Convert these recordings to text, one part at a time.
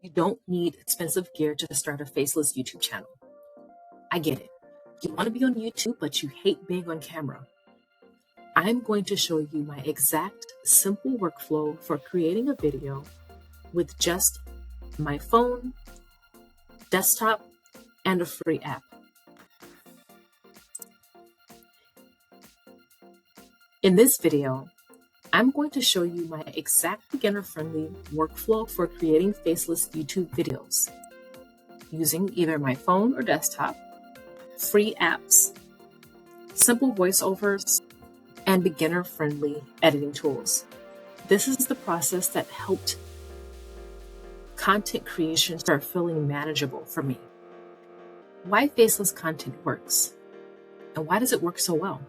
You don't need expensive gear to start a faceless YouTube channel. I get it. You want to be on YouTube, but you hate being on camera. I'm going to show you my exact simple workflow for creating a video with just my phone, desktop, and a free app. In this video, I'm going to show you my exact beginner-friendly workflow for creating faceless YouTube videos using either my phone or desktop, free apps, simple voiceovers, and beginner-friendly editing tools. This is the process that helped content creation start feeling manageable for me. Why faceless content works, and why does it work so well?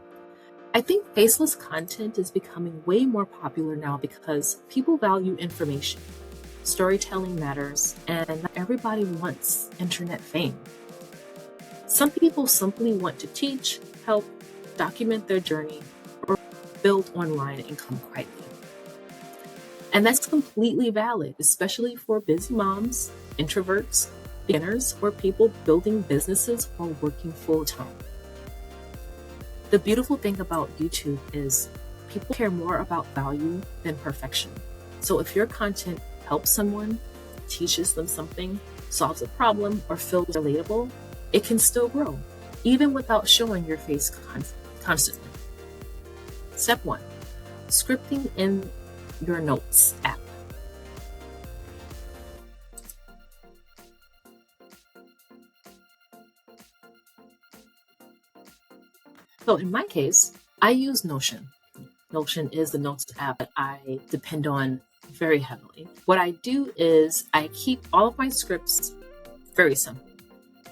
I think faceless content is becoming way more popular now because people value information. Storytelling matters, and not everybody wants internet fame. Some people simply want to teach, help, document their journey, or build online income quietly. And that's completely valid, especially for busy moms, introverts, beginners, or people building businesses while working full-time. The beautiful thing about YouTube is people care more about value than perfection. So if your content helps someone, teaches them something, solves a problem, or feels relatable, it can still grow, even without showing your face constantly. Step 1, scripting in your Notes app. So in my case, I use Notion. Notion is the Notes app that I depend on very heavily. What I do is I keep all of my scripts very simple.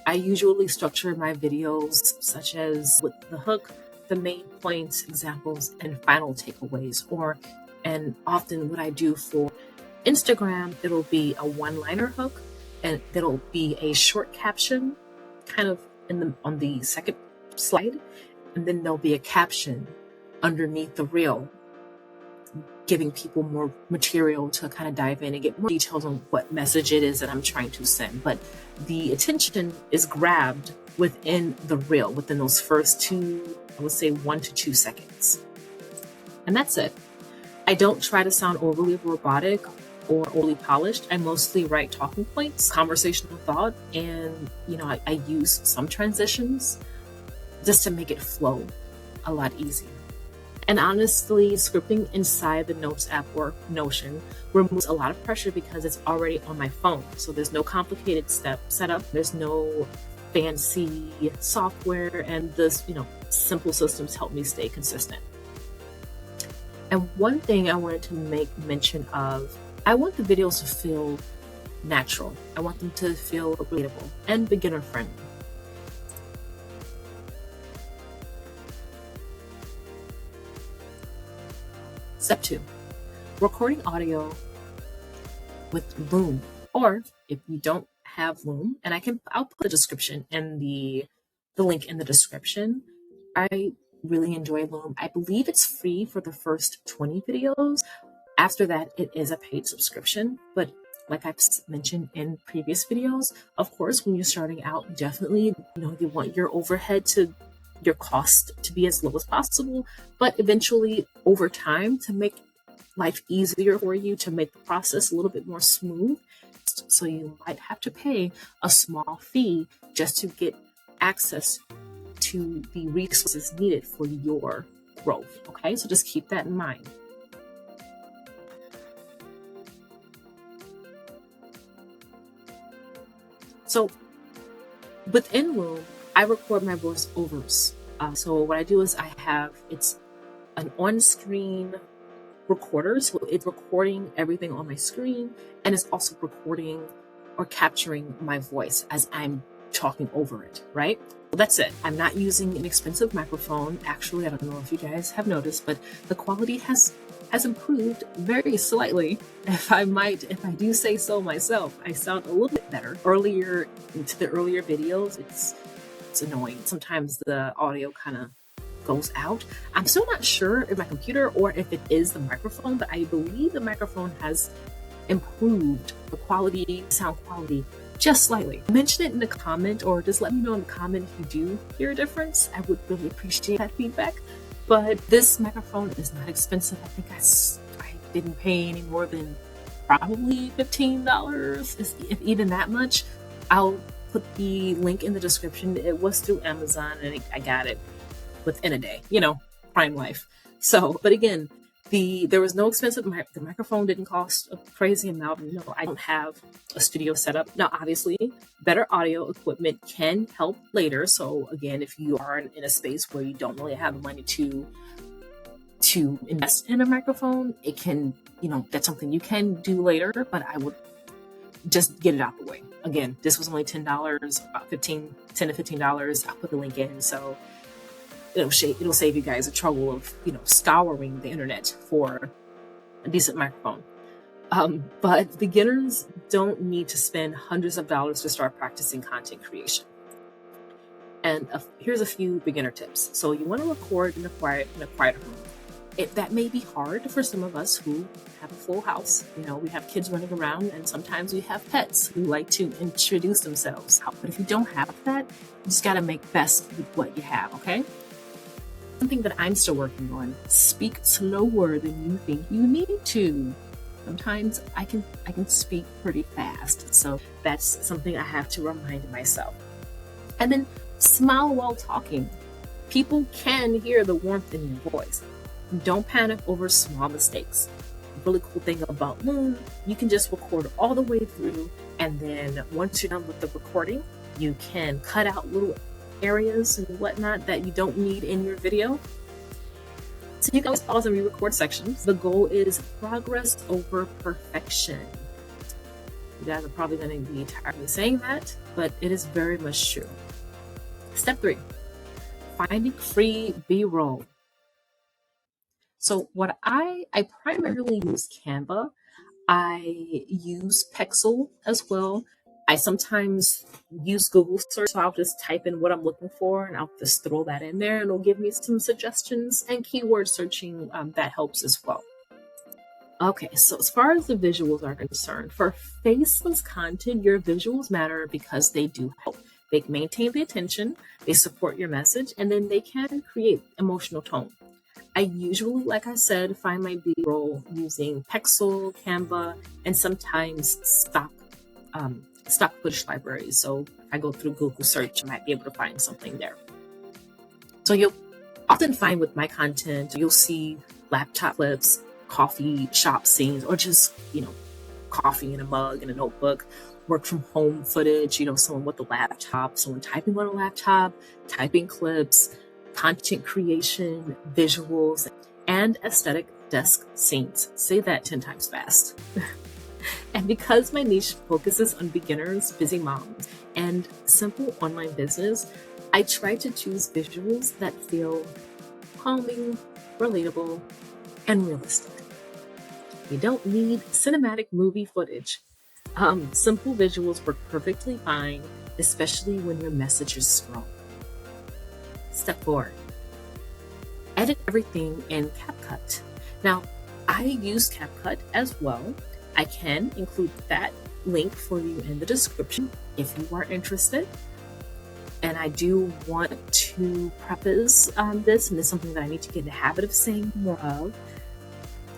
I usually structure my videos such as with the hook, the main points, examples, and final takeaways. And often what I do for Instagram, it'll be a one-liner hook, and it'll be a short caption kind of on the second slide. And then there'll be a caption underneath the reel, giving people more material to kind of dive in and get more details on what message it is that I'm trying to send. But the attention is grabbed within the reel, within those first two, I would say 1 to 2 seconds. And that's it. I don't try to sound overly robotic or overly polished. I mostly write talking points, conversational thought, and I use some transitions just to make it flow a lot easier. And honestly, scripting inside the Notes app or Notion removes a lot of pressure because it's already on my phone. So there's no complicated setup. There's no fancy software, and this, simple systems help me stay consistent. And one thing I wanted to make mention of, I want the videos to feel natural. I want them to feel relatable and beginner friendly. Step 2, recording audio with Loom, or if you don't have Loom, and I'll put the description and the link in the description. I really enjoy Loom. I believe it's free for the first 20 videos. After that, it is a paid subscription, but like I've mentioned in previous videos, of course, when you're starting out, definitely, you want your your cost to be as low as possible, but eventually over time, to make life easier for you, to make the process a little bit more smooth. So you might have to pay a small fee just to get access to the resources needed for your growth. Okay, so just keep that in mind. So within Loom, I record my voiceovers. So what I do is it's an on-screen recorder. So it's recording everything on my screen, and it's also recording or capturing my voice as I'm talking over it, right? So that's it. I'm not using an expensive microphone. Actually, I don't know if you guys have noticed, but the quality has improved very slightly. If I do say so myself, I sound a little bit better. Earlier videos, it's annoying. Sometimes the audio kind of goes out. I'm still not sure if my computer or if it is the microphone, but I believe the microphone has improved the quality, sound quality, just slightly. Mention it in the comment, or just let me know in the comment if you do hear a difference. I would really appreciate that feedback. But this microphone is not expensive. I think I didn't pay any more than probably $15, if even that much. I'll put the link in the description. It was through Amazon and I got it within a day, Prime Life. So, but again, there was no expensive, the microphone didn't cost a crazy amount. No, I don't have a studio setup. Now, obviously, better audio equipment can help later. So again, if you are in a space where you don't really have the money to invest in a microphone, it can, that's something you can do later, but I would just get it out the way. Again, this was only $10, about $10 to $15. I'll put the link in. So it'll save you guys the trouble of, scouring the internet for a decent microphone. But beginners don't need to spend hundreds of dollars to start practicing content creation. And here's a few beginner tips. So you want to record in a quiet room. That may be hard for some of us who have a full house. We have kids running around, and sometimes we have pets who like to introduce themselves. But if you don't have that, you just got to make best with what you have, okay? Something that I'm still working on: speak slower than you think you need to. Sometimes I can speak pretty fast, so that's something I have to remind myself. And then smile while talking. People can hear the warmth in your voice. Don't panic over small mistakes. The really cool thing about Loom, you can just record all the way through, and then once you're done with the recording, you can cut out little areas and whatnot that you don't need in your video. So you can always pause and re-record sections. The goal is progress over perfection. You guys are probably going to be tired of me saying that, but it is very much true. Step 3, finding free B-roll. So what I primarily use Canva. I use Pexel as well. I sometimes use Google search, so I'll just type in what I'm looking for and I'll just throw that in there, and it'll give me some suggestions, and keyword searching, that helps as well. Okay, so as far as the visuals are concerned, for faceless content, your visuals matter because they do help. They maintain the attention, they support your message, and then they can create emotional tone. I usually, like I said, find my B-roll using Pexel, Canva, and sometimes stock footage libraries. So if I go through Google search, I might be able to find something there. So you'll often find with my content, you'll see laptop clips, coffee shop scenes, or just, coffee in a mug and a notebook, work from home footage, someone with a laptop, someone typing on a laptop, typing clips, content creation, visuals, and aesthetic desk scenes. Say that 10 times fast. And because my niche focuses on beginners, busy moms, and simple online business, I try to choose visuals that feel calming, relatable, and realistic. You don't need cinematic movie footage. Simple visuals work perfectly fine, especially when your message is strong. Step 4, edit everything in CapCut. Now, I use CapCut as well. I can include that link for you in the description if you are interested. And I do want to preface this, and it's something that I need to get in the habit of saying more of.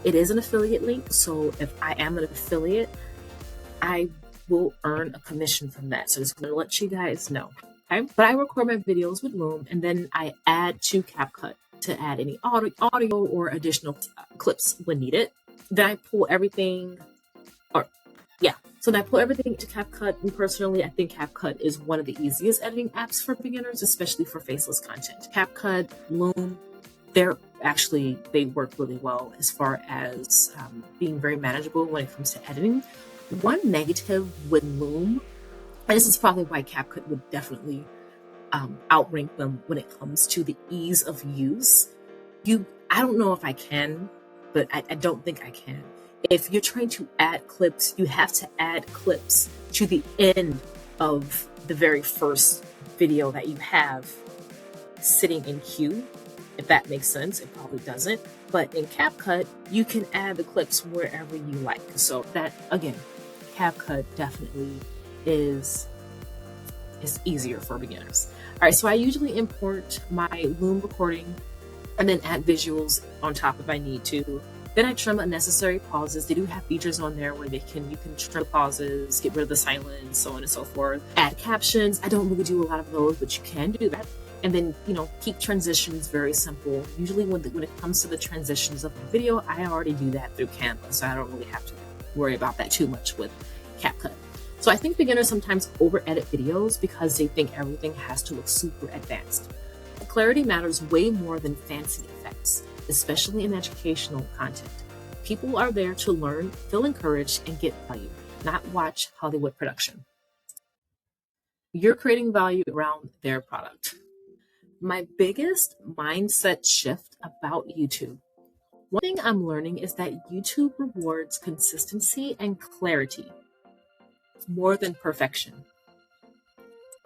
It is an affiliate link, so if I am an affiliate, I will earn a commission from that. So just going to let you guys know. Okay? But I record my videos with Loom, and then I add to CapCut to add any audio or additional clips when needed. Then I pull everything, I pull everything to CapCut. And personally, I think CapCut is one of the easiest editing apps for beginners, especially for faceless content. CapCut, Loom, they work really well as far as being very manageable when it comes to editing. One negative with Loom, and this is probably why CapCut would definitely outrank them when it comes to the ease of use. I don't know if I can, but I don't think I can. If you're trying to add clips, you have to add clips to the end of the very first video that you have sitting in queue. If that makes sense, it probably doesn't. But in CapCut, you can add the clips wherever you like. So that, again, CapCut definitely is easier for beginners. All right, so I usually import my Loom recording and then add visuals on top if I need to. Then I trim unnecessary pauses. They do have features on there where you can trim pauses, get rid of the silence, so on and so forth. Add captions. I don't really do a lot of those, but you can do that. And then, keep transitions very simple. Usually when it comes to the transitions of a video, I already do that through Canva, so I don't really have to worry about that too much with CapCut. So I think beginners sometimes over-edit videos because they think everything has to look super advanced. Clarity matters way more than fancy effects, especially in educational content. People are there to learn, feel encouraged, and get value, not watch Hollywood production. You're creating value around their product. My biggest mindset shift about YouTube. One thing I'm learning is that YouTube rewards consistency and clarity more than perfection.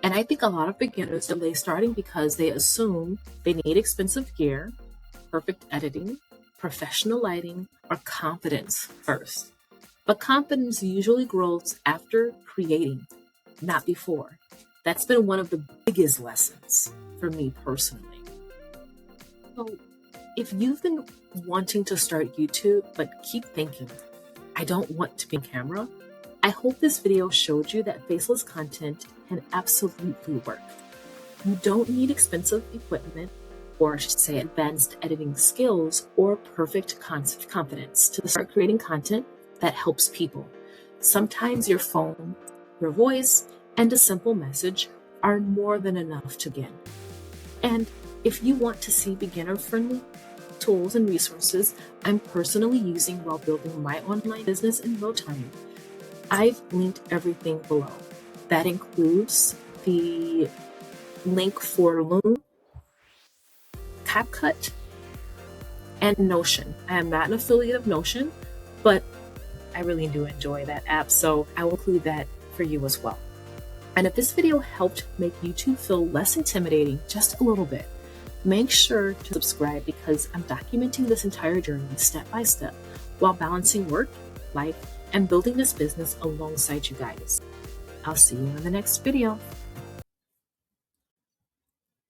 And I think a lot of beginners delay starting because they assume they need expensive gear, perfect editing, professional lighting, or confidence first. But confidence usually grows after creating, not before. That's been one of the biggest lessons for me personally. So if you've been wanting to start YouTube, but keep thinking, I don't want to be on camera, I hope this video showed you that faceless content can absolutely work. You don't need expensive equipment, or I should say advanced editing skills, or perfect confidence to start creating content that helps people. Sometimes your phone, your voice, and a simple message are more than enough to begin. And if you want to see beginner-friendly tools and resources I'm personally using while building my online business in real time, I've linked everything below. That includes the link for Loom, CapCut, and Notion. I am not an affiliate of Notion, but I really do enjoy that app, so I will include that for you as well. And if this video helped make YouTube feel less intimidating just a little bit, make sure to subscribe because I'm documenting this entire journey step by step while balancing work, life, and building this business alongside you guys. I'll see you in the next video.